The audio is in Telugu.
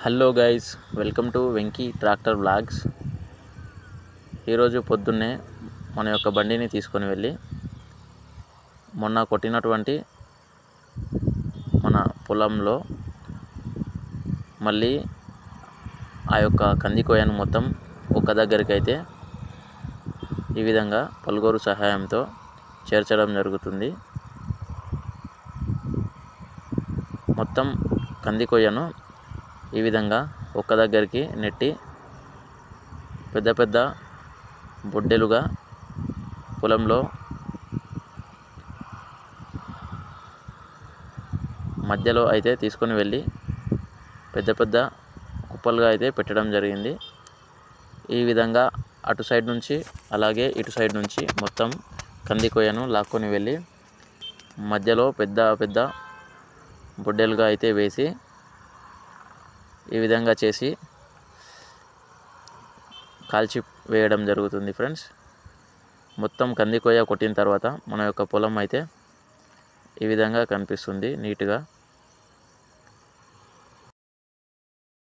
Hello guys, welcome to Venky tractor vlogs. ఈరోజు పొద్దున్నే మన యొక్క బండిని తీసుకొని వెళ్ళి మొన్న కొట్టినటువంటి మన పొలంలో మళ్ళీ ఆ యొక్క కంది కోయను మొత్తం ఒక దగ్గరికి అయితే ఈ విధంగా పలుగోరు సహాయంతో చేర్చడం జరుగుతుంది. మొత్తం కంది కోయను ఈ విధంగా ఒక్క దగ్గరికి నెట్టి పెద్ద పెద్ద బొడ్డెలుగా పొలంలో మధ్యలో అయితే తీసుకొని వెళ్ళి పెద్ద పెద్ద కుప్పలుగా అయితే పెట్టడం జరిగింది. ఈ విధంగా అటు సైడ్ నుంచి అలాగే ఇటు సైడ్ నుంచి మొత్తం కంది కోయను లాక్కొని వెళ్ళి మధ్యలో పెద్ద పెద్ద బొడ్డెలుగా అయితే వేసి ఈ విధంగా చేసి కాల్చి వేయడం జరుగుతుంది ఫ్రెండ్స్. మొత్తం కంది కోయ కొట్టిన తర్వాత మన యొక్క పొలం అయితే ఈ విధంగా కనిపిస్తుంది నీట్గా.